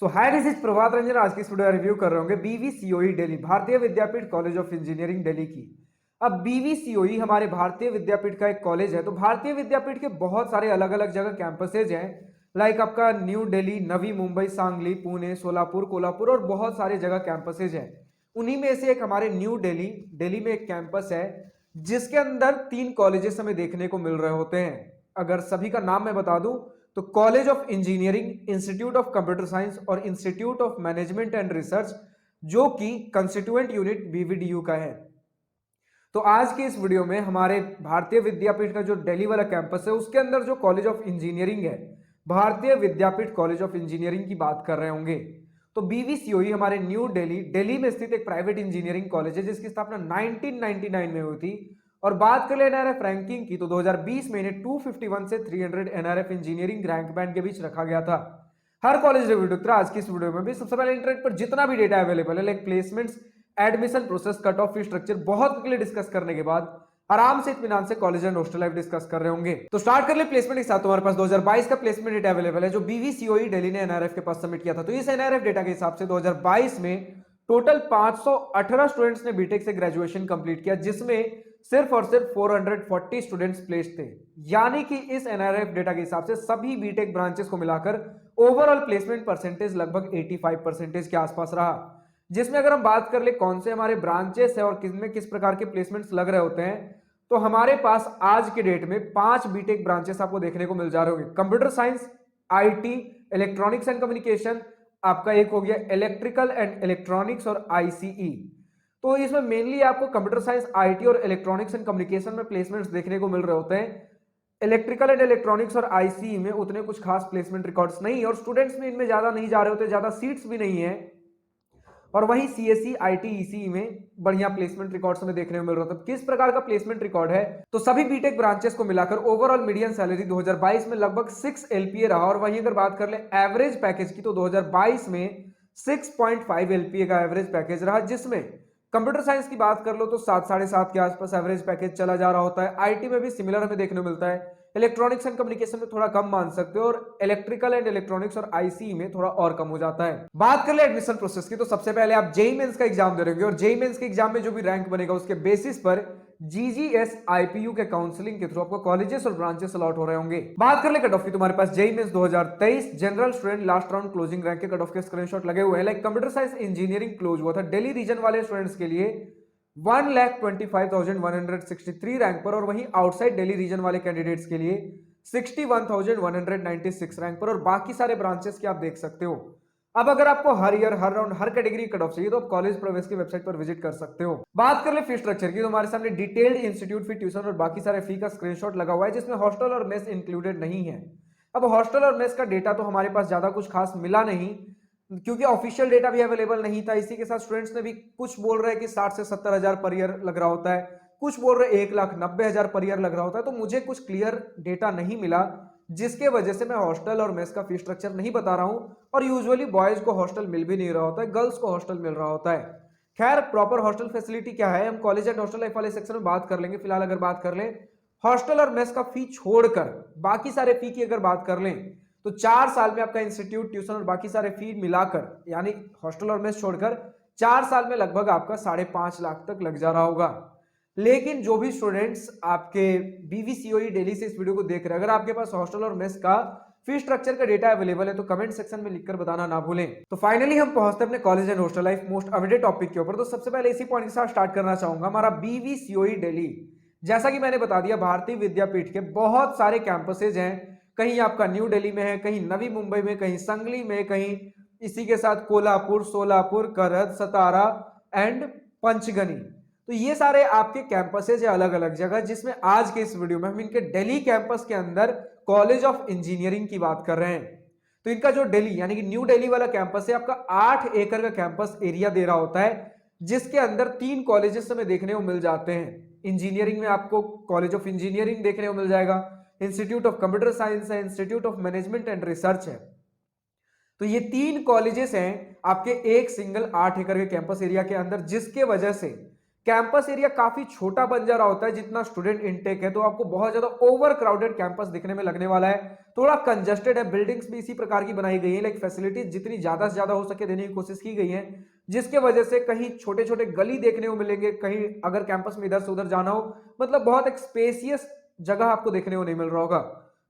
So hi, this is Prabhat Ranjan. आज की इस वीडियो रिव्यू कर रहे होंगे बीवीसीओई दिल्ली, भारतीय विद्यापीठ कॉलेज ऑफ इंजीनियरिंग दिल्ली की। अब बीवीसीओई हमारे भारतीय विद्यापीठ का एक कॉलेज है। तो भारतीय विद्यापीठ के बहुत सारे अलग अलग जगह कैंपसेज हैं, लाइक आपका न्यू दिल्ली, नवी मुंबई, सांगली, पुणे, सोलापुर, कोल्हापुर और बहुत सारे जगह कैंपसेज हैं। उन्हीं में से एक हमारे न्यू दिल्ली दिल्ली में एक कैंपस है जिसके अंदर 3 कॉलेजेस हमें देखने को मिल रहे होते हैं। अगर सभी का नाम मैं बता दूं तो college of engineering, institute of computer science और institute of management and research, जो कि कंस्टिट्यूएंट यूनिट बीवीडीयू का है। तो आज के इस वीडियो में हमारे भारतीय विद्यापीठ का जो दिल्ली वाला कैंपस है उसके अंदर जो कॉलेज ऑफ इंजीनियरिंग है, भारतीय विद्यापीठ कॉलेज ऑफ इंजीनियरिंग की बात कर रहे होंगे। तो बीवीसीओई हमारे न्यू दिल्ली दिल्ली में स्थित एक प्राइवेट इंजीनियरिंग कॉलेज है जिसकी स्थापना 1999 में हुई थी। और बात कर ले एनआरएफ रैंकिंग की तो 2020 में इन्हें 251 से 300 एनआरएफ इंजीनियरिंग रैंक बैंड के बीच रखा गया था। हर कॉलेज रिव्यू की आज की इस वीडियो में भी सबसे पहले इंटरनेट पर जितना भी डेटा अवेलेबल है, like placements, admission process, cut off fee structure, बहुत क्लियर डिस्कस करने के बाद आराम से इत्मीनान से college and hostel life discuss कर रहे होंगे। तो स्टार्ट कर ले प्लेसमेंट के साथ। तुम्हारे पास 2022 का प्लेसमेंट डेटा अवेलेबल है जो बीवीसीओई दिल्ली ने एनआरएफ के पास सबमिट किया था। तो इस एनआरएफ डेटा के हिसाब से 2022 में टोटल 518 स्टूडेंट्स ने बीटेक से ग्रेजुएशन कंप्लीट किया, जिसमें सिर्फ और सिर्फ 440 स्टूडेंट्स प्लेस्ड थे। यानी कि इस एनआरएफ डेटा के हिसाब से सभी बीटेक ब्रांचेस को मिलाकर ओवरऑल प्लेसमेंट परसेंटेज लगभग 85% के आसपास रहा। जिसमें अगर हम बात कर ले कौन से हमारे ब्रांचेस है और किसमें किस प्रकार के प्लेसमेंट्स लग रहे होते हैं, तो हमारे पास आज के डेट में 5 बीटेक ब्रांचेस आपको देखने को मिल जा रहे होंगे। Computer science, IT, electronics and communication, आपका एक हो गया इलेक्ट्रिकल एंड इलेक्ट्रॉनिक्स और आईसीई। तो इसमें मेनली आपको कंप्यूटर साइंस, आईटी और इलेक्ट्रॉनिक्स एंड कम्युनिकेशन में प्लेसमेंट्स देखने को मिल रहे होते हैं। इलेक्ट्रिकल एंड इलेक्ट्रॉनिक्स और आईसीई में उतने कुछ खास प्लेसमेंट रिकॉर्ड्स नहीं, और स्टूडेंट्स में इनमें ज्यादा नहीं जा रहे होते, ज्यादा सीट्स भी नहीं है। और वहीं सीएसई, आईटी, ईसीई में बढ़िया प्लेसमेंट रिकॉर्ड्स हमें देखने को मिल रहा था। किस प्रकार का प्लेसमेंट रिकॉर्ड है, तो सभी बीटेक ब्रांचेस को मिलाकर ओवरऑल मीडियन सैलरी 2022 में लगभग 6 एलपीए रहा। और वहीं अगर बात कर ले एवरेज पैकेज की तो 2022 में 6.5 एलपीए का एवरेज पैकेज रहा, जिसमें कंप्यूटर साइंस की बात कर लो तो 7-7.5 के आसपास एवरेज पैकेज चला जा रहा होता है। आईटी में भी सिमिलर हमें देखने को मिलता है। इलेक्ट्रॉनिक्स एंड कम्युनिकेशन में थोड़ा कम मान सकते हो, और इलेक्ट्रिकल एंड इलेक्ट्रॉनिक्स और आईसी में थोड़ा और कम हो जाता है। बात कर ले एडमिशन प्रोसेस की तो सबसे पहले आप जेईई मेंस का एग्जाम दे रहे और जेईई मेंस के एग्जाम में जो भी रैंक बनेगा उसके बेसिस पर जीजीएस आईपीयू के काउंसलिंग के थ्रू आपको कॉलेजेस और ब्रांचेस अलॉट हो रहे होंगे। बात कर ले कट ऑफ की, तुम्हारे पास JEE mains 2023 general student last round closing rank के कट ऑफ के स्क्रीनशॉट लगे हुए हैं। Like computer science engineering close हुआ था दिल्ली रीजन वाले स्टूडेंट्स के लिए 1,25,163 रैंक पर, और वहीं आउटसाइड दिल्ली रीजन वाले कैंडिडेट्स के लिए 61,196 रैंक पर। और बाकी सारे ब्रांचेस की आप देख सकते हो। अब अगर आपको हर ईयर, हर राउंड, हर कैटेगरी कट ऑफ चाहिए तो आप कॉलेज प्रवेश की वेबसाइट पर विजिट कर सकते हो। बात कर ले फी स्ट्रक्चर की तो हमारे सामने डिटेल्ड इंस्टीट्यूट फी, ट्यूशन और बाकी सारे फी का स्क्रीनशॉट लगा हुआ है, जिसमें हॉस्टल और मेस इंक्लूडेड नहीं है। अब हॉस्टल और मेस का डेटा तो हमारे पास ज्यादा कुछ खास मिला नहीं, क्योंकि ऑफिशियल डेटा भी अवेलेबल नहीं था। इसी के साथ स्टूडेंट्स ने भी कुछ बोल रहे हैं कि 60 से 70 हजार पर ईयर लग रहा होता है, कुछ बोल रहे 1,90,000 पर ईयर लग रहा होता है। तो मुझे कुछ क्लियर डेटा नहीं मिला, जिसके वजह से मैं हॉस्टल और मेस का फी स्ट्रक्चर नहीं बता रहा हूं। और यूजुअली बॉयज को हॉस्टल मिल भी नहीं रहा होता है, गर्ल्स को हॉस्टल मिल रहा होता है। खैर, प्रॉपर हॉस्टल फैसिलिटी क्या है हम कॉलेज एंड हॉस्टल लाइफ वाले सेक्शन में बात कर लेंगे। फिलहाल अगर बात कर लें हॉस्टल और मेस का फी छोड़कर बाकी सारे फी की अगर बात कर लें तो 4 साल में आपका इंस्टीट्यूट, ट्यूशन और बाकी सारे फी मिलाकर, यानी हॉस्टल और मेस छोड़कर 4 साल में लगभग आपका 5.5 लाख तक लग जा रहा होगा। लेकिन जो भी स्टूडेंट्स आपके बीवीसीओई दिल्ली से इस वीडियो को देख रहे हैं, अगर आपके पास हॉस्टल और मेस का फी स्ट्रक्चर का डेटा अवेलेबल है तो कमेंट सेक्शन में लिखकर बताना ना भूलें। तो फाइनली हम पहुंचते हैं अपने college and hostel life most awaited topic के ऊपर। तो सबसे पहले इसी पॉइंट के साथ स्टार्ट करना चाहूंगा, हमारा बीवीसीओई दिल्ली। जैसा कि मैंने बता दिया, भारतीय विद्यापीठ के बहुत सारे कैंपसेज हैं। कहीं आपका न्यू दिल्ली में है, कहीं नवी मुंबई में, कहीं संगली में, कहीं इसी के साथ कोल्हापुर, सोलापुर, करहद, सतारा एंड पंचगनी। तो ये सारे आपके कैंपसेज है अलग अलग जगह, जिसमें आज के इस वीडियो में हम इनके दिल्ली कैंपस के अंदर कॉलेज ऑफ इंजीनियरिंग की बात कर रहे हैं। तो इनका जो दिल्ली यानी कि न्यू दिल्ली वाला कैंपस है, आपका 8 एकड़ का कैंपस एरिया दे रहा होता है, जिसके अंदर 3 कॉलेजेस हमें देखने को मिल जाते हैं। इंजीनियरिंग में आपको कॉलेज ऑफ इंजीनियरिंग देखने को मिल जाएगा, इंस्टीट्यूट ऑफ कंप्यूटर साइंस है, institute of management and research है। तो ये 3 कॉलेजेस हैं आपके एक सिंगल 8 एकड़ के कैंपस एरिया के अंदर, जिसके वजह से कैंपस एरिया काफी छोटा बन जा रहा होता है जितना स्टूडेंट इनटेक है, तो आपको बहुत ज्यादा ओवर क्राउडेड कैंपस दिखने में लगने वाला है। थोड़ा कंजस्टेड है, बिल्डिंग्स भी इसी प्रकार की बनाई गई है, लाइक फैसिलिटीज जितनी ज्यादा से ज्यादा हो सके देने की कोशिश की गई है, जिसके वजह से कहीं छोटे छोटे गली देखने को मिलेंगे, कहीं अगर कैंपस में इधर से उधर जाना हो, मतलब बहुत एक स्पेसियस जगह आपको देखने को नहीं मिल रहा होगा।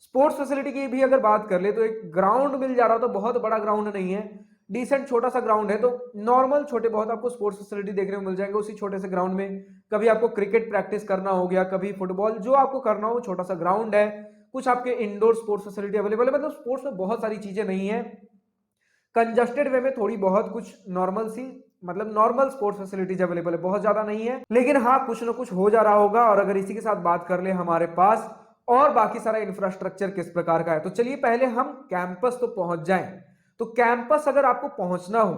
स्पोर्ट्स फैसिलिटी की भी अगर बात कर ले तो एक ग्राउंड मिल जा रहा हो, तो बहुत बड़ा ग्राउंड नहीं है, डिसेंट छोटा सा ग्राउंड है, तो नॉर्मल छोटे बहुत आपको स्पोर्ट्स फैसिलिटी देखने को मिल जाएंगे उसी छोटे से ग्राउंड में। कभी आपको क्रिकेट प्रैक्टिस करना हो गया, कभी फुटबॉल, जो आपको करना हो, छोटा सा ग्राउंड है। कुछ आपके इंडोर स्पोर्ट्स फैसिलिटी अवेलेबल है, मतलब स्पोर्ट्स में बहुत सारी चीजें नहीं है, कंजस्टेड वे में थोड़ी बहुत कुछ नॉर्मल सी, मतलब नॉर्मल स्पोर्ट्स फैसिलिटीज अवेलेबल है, बहुत ज्यादा नहीं है, लेकिन हाँ कुछ ना कुछ हो जा रहा होगा। और अगर इसी के साथ बात कर ले हमारे पास और बाकी सारा इंफ्रास्ट्रक्चर किस प्रकार का है, तो चलिए पहले हम कैंपस तो पहुंच जाएं। तो कैंपस अगर आपको पहुंचना हो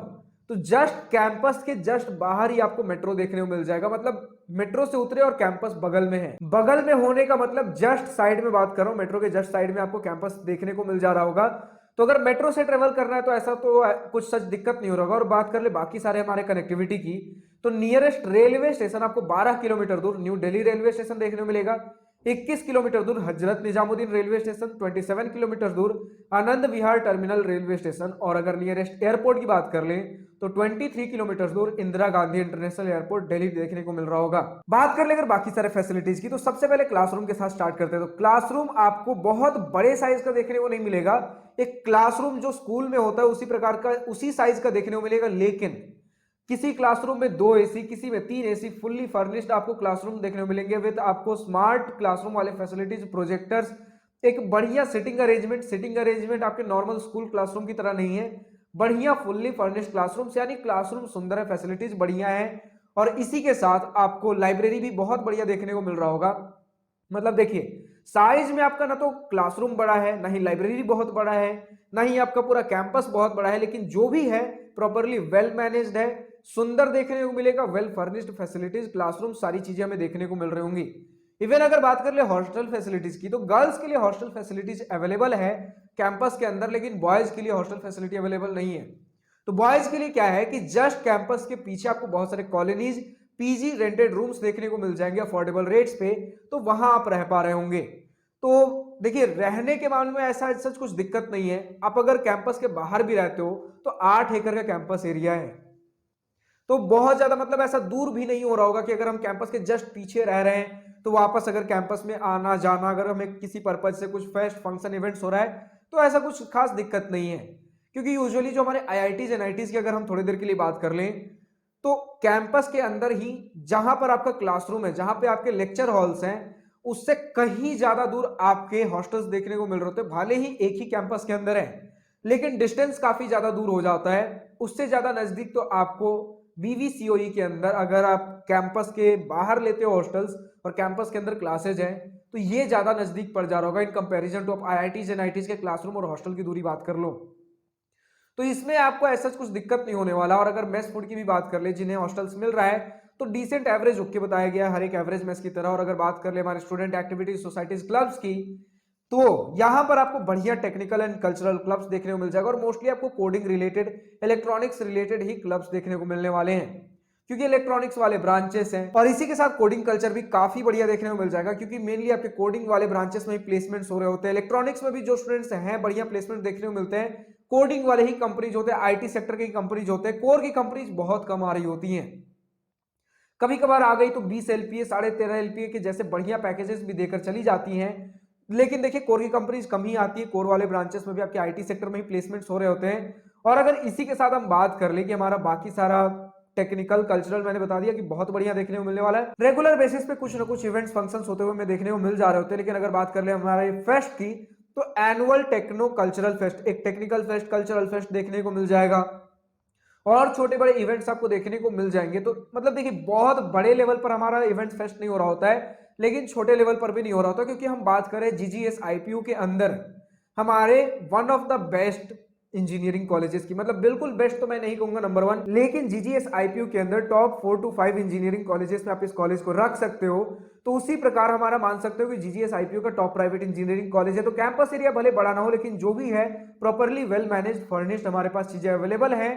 तो जस्ट कैंपस के जस्ट बाहर ही आपको मेट्रो देखने को मिल जाएगा, मतलब मेट्रो से उतरे और कैंपस बगल में है। बगल में होने का मतलब जस्ट साइड में बात कर रहा हूं, मेट्रो के जस्ट साइड में आपको कैंपस देखने को मिल जा रहा होगा। तो अगर मेट्रो से ट्रेवल करना है तो ऐसा तो कुछ सच दिक्कत नहीं हो रहा होगा। और बात कर ले बाकी सारे हमारे कनेक्टिविटी की, तो नियरेस्ट रेलवे स्टेशन आपको 12 किलोमीटर दूर न्यू दिल्ली रेलवे स्टेशन देखने को मिलेगा, 21 किलोमीटर दूर Hazrat Nizamuddin railway station, 27 kilometre दूर Anand Vihar terminal railway station, और अगर नियरेस्ट एयरपोर्ट की बात कर लें तो 23 किलोमीटर दूर इंदिरा गांधी इंटरनेशनल एयरपोर्ट दिल्ली देखने को मिल रहा होगा। बात कर ले अगर बाकी सारे फैसिलिटीज की, तो सबसे पहले क्लासरूम के साथ स्टार्ट करते हैं। तो क्लासरूम आपको बहुत बड़े साइज का देखने को नहीं मिलेगा, एक क्लासरूम जो स्कूल में होता है उसी प्रकार का, उसी साइज का देखने को मिलेगा, लेकिन किसी क्लासरूम में 2 एसी, किसी में 3 एसी, फुल्ली फर्निश्ड आपको क्लासरूम देखने को मिलेंगे विद आपको स्मार्ट क्लासरूम वाले फैसिलिटीज, प्रोजेक्टर्स, एक बढ़िया सिटिंग अरेंजमेंट आपके नॉर्मल स्कूल क्लासरूम की तरह नहीं है, बढ़िया फुल्ली फर्निश्ड क्लासरूम, यानी क्लासरूम सुंदर है, फैसिलिटीज बढ़िया है। और इसी के साथ आपको लाइब्रेरी भी बहुत बढ़िया देखने को मिल रहा होगा। मतलब देखिए साइज में आपका ना तो क्लासरूम बड़ा है, ना ही लाइब्रेरी बहुत बड़ा है, ना ही आपका पूरा कैंपस बहुत बड़ा है, लेकिन जो भी है प्रॉपरली वेल मैनेज्ड है, सुंदर देखने को मिलेगा, वेल फर्निश्ड फैसिलिटीज, क्लासरूम, सारी चीजें हमें देखने को मिल रही होंगी। इवन अगर बात कर ले हॉस्टल फैसिलिटीज की, तो गर्ल्स के लिए हॉस्टल फैसिलिटीज अवेलेबल है कैंपस के अंदर, लेकिन बॉयज के लिए हॉस्टल फैसिलिटी अवेलेबल नहीं है। तो बॉयज के लिए क्या है कि जस्ट कैंपस के पीछे आपको बहुत सारे कॉलोनीज, पीजी रेंटेड रूम्स देखने को मिल जाएंगे अफोर्डेबल रेट्स पे, तो वहां आप रह पा रहे होंगे। तो देखिए रहने के मामले में ऐसा सच कुछ दिक्कत नहीं है, आप अगर कैंपस के बाहर भी रहते हो तो 8 एकड़ का कैंपस एरिया है, तो बहुत ज्यादा मतलब ऐसा दूर भी नहीं हो रहा होगा कि अगर हम कैंपस के जस्ट पीछे रह रहे हैं तो वापस अगर कैंपस में आना जाना, अगर हमें किसी पर्पज से कुछ फेस्ट फंक्शन इवेंट्स हो रहा है तो ऐसा कुछ खास दिक्कत नहीं है। क्योंकि यूजुअली जो हमारे आईआईटीज एनआईटीज की अगर हम थोड़ी देर के लिए बात कर लें तो कैंपस के अंदर ही जहां पर आपका क्लासरूम है, जहां पे आपके लेक्चर हॉल्स हैं, उससे कहीं ज्यादा दूर आपके हॉस्टल्स देखने को मिल रहे होते हैं। भले ही एक ही कैंपस के अंदर है लेकिन डिस्टेंस काफी ज्यादा दूर हो जाता है। उससे ज्यादा नजदीक तो आपको बीवीसीओई के अंदर, अगर आप कैंपस के बाहर लेते हो हॉस्टल्स और कैंपस के अंदर क्लासेज हैं, तो ये ज्यादा नजदीक पड़ जा रहा होगा इन कंपैरिजन टू आप आईआईटीज एनआईटीज के क्लासरूम और हॉस्टल की दूरी बात कर लो, तो इसमें आपको ऐसा कुछ दिक्कत नहीं होने वाला। और अगर मेस फूड की भी बात कर ले, जिन्हें हॉस्टल्स मिल रहा है तो डिसेंट एवरेज ओके बताया गया हर एक एवरेज मेस की तरह। और अगर बात कर ले हमारे स्टूडेंट एक्टिविटीज, सोसाइटीज, क्लब्स की, तो यहां पर आपको बढ़िया टेक्निकल एंड कल्चरल क्लब्स देखने को मिल जाएगा, और मोस्टली आपको कोडिंग रिलेटेड, इलेक्ट्रॉनिक्स रिलेटेड ही क्लब्स देखने को मिलने वाले हैं, क्योंकि इलेक्ट्रॉनिक्स वाले ब्रांचेस हैं। और इसी के साथ कोडिंग कल्चर भी काफी बढ़िया देखने को मिल जाएगा, क्योंकि मेनली आपके कोडिंग वाले ब्रांचेस में ही प्लेसमेंट्स हो रहे होते हैं। इलेक्ट्रॉनिक्स में भी जो स्टूडेंट्स हैं बढ़िया प्लेसमेंट देखने को मिलते हैं, कोडिंग वाले ही कंपनीज होते हैं, आईटी सेक्टर की कंपनीज होते हैं, कोर की कंपनीज बहुत कम आ रही होती हैं। कभी कभार आ गई तो 20 एलपीए, 13.5 एलपीए के जैसे बढ़िया पैकेजेस भी देकर चली जाती हैं, लेकिन देखिए कोर की कंपनीज कम ही आती है। कोर वाले ब्रांचेस में भी आपके आईटी सेक्टर में ही प्लेसमेंट्स हो रहे होते हैं। और अगर इसी के साथ हम बात कर ले कि हमारा बाकी सारा टेक्निकल कल्चरल, मैंने बता दिया कि बहुत बढ़िया देखने को मिलने वाला है। रेगुलर बेसिस पे कुछ ना कुछ इवेंट्स फंक्शंस होते हुए हमें देखने को मिल जा रहे होते हैं। लेकिन अगर बात कर ले हमारे फेस्ट की, तो एनुअल टेक्नो कल्चरल फेस्ट, एक टेक्निकल फेस्ट, कल्चरल फेस्ट देखने को मिल जाएगा, और छोटे बड़े इवेंट्स आपको देखने को मिल जाएंगे। तो मतलब देखिए बहुत बड़े लेवल पर हमारा इवेंट फेस्ट नहीं हो रहा होता है, लेकिन छोटे लेवल पर भी नहीं हो रहा होता, क्योंकि हम बात करें जीजीएस आईपीयू के अंदर हमारे one of the best engineering colleges की, मतलब बिल्कुल बेस्ट तो मैं नहीं कहूंगा नंबर 1, लेकिन जीजीएस आईपीयू के अंदर टॉप 4 to 5 इंजीनियरिंग कॉलेजेस में आप इस कॉलेज को रख सकते हो। तो उसी प्रकार हमारा मान सकते हो कि जीजीएस आईपीयू का टॉप प्राइवेट इंजीनियरिंग कॉलेज है। तो कैंपस एरिया भले बड़ा ना हो, लेकिन जो भी है प्रॉपरली वेल मैनेज, फर्निश्ड हमारे पास चीजें अवेलेबल है।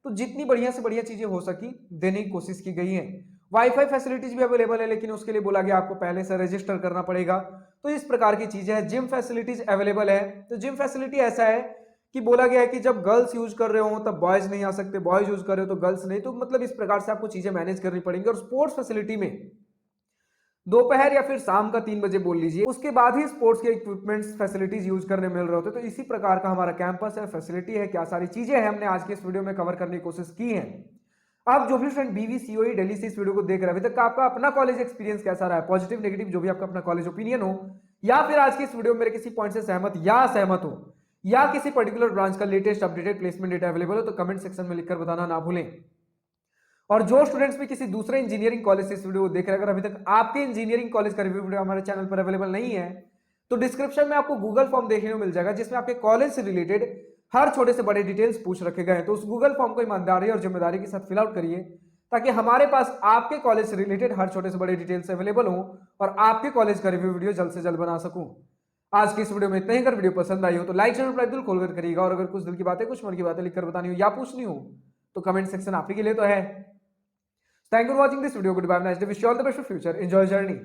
तो जितनी बढ़िया से बढ़िया चीजें हो सकी देने की कोशिश की गई है। वाईफाई फैसिलिटीज भी अवेलेबल है, लेकिन उसके लिए बोला गया आपको पहले से रजिस्टर करना पड़ेगा। तो इस प्रकार की चीजें हैं। जिम फैसिलिटीज अवेलेबल है। तो जिम फैसिलिटी ऐसा है कि बोला गया है कि जब गर्ल्स यूज कर रहे हो तब बॉयज नहीं आ सकते, बॉयज यूज कर रहे हो तो गर्ल्स नहीं। तो मतलब इस प्रकार से आपको चीजें मैनेज करनी पड़ेंगी। और स्पोर्ट्स फैसिलिटी में दोपहर या फिर शाम का 3 बजे बोल लीजिए, उसके बाद ही स्पोर्ट्स के इक्विपमेंट्स फैसिलिटीज यूज करने मिल रहे होते। तो इसी प्रकार का हमारा कैंपस है, फैसिलिटी है, क्या सारी चीजें हैं हमने आज के इस वीडियो में कवर करने की कोशिश की है। आप जो भी फ्रेंड बीवीसीओई दिल्ली से इस वीडियो को देख रहे हैं, अभी तक का आपका अपना कॉलेज एक्सपीरियंस कैसा रहा है, पॉजिटिव नेगेटिव जो भी आपका अपना कॉलेज ओपिनियन हो, या फिर आज की इस वीडियो में मेरे किसी पॉइंट से सहमत या असहमत हो, या किसी पर्टिकुलर ब्रांच का latest updated placement data available हो, तो कमेंट सेक्शन में लिखकर बताना ना भूलें। और जो स्टूडेंट्स भी किसी दूसरे इंजीनियरिंग कॉलेज से इस वीडियो को देख रहे हैं, अगर अभी तक आपके इंजीनियरिंग कॉलेज का रिव्यू वीडियो हमारे चैनल पर अवेलेबल नहीं है, तो डिस्क्रिप्शन में आपको गूगल फॉर्म देखने को मिल जाएगा, जिसमें आपके कॉलेज से रिलेटेड हर छोटे से बड़े डिटेल्स पूछ रखे गए हैं। तो उस गूगल फॉर्म को ईमानदारी और जिम्मेदारी के साथ फिल आउट करिए, ताकि हमारे पास आपके कॉलेज से रिलेटेड हर छोटे से बड़े डिटेल्स अवेलेबल हो और आपके कॉलेज का रिव्यू वीडियो जल्द से जल्द बना सकूं। आज की इस वीडियो में इतना ही। अगर वीडियो पसंद आई हो तो लाइक जरूर दिल खोलकर करिएगा, और अगर कुछ दिल की बातें, कुछ मन की बातें लिखकर बतानी हो या पूछनी हो, तो कमेंट सेक्शन आप ही के लिए तो है। Thank you for watching this video. Goodbye. Have a nice day. Wish you all the best for future. Enjoy your journey.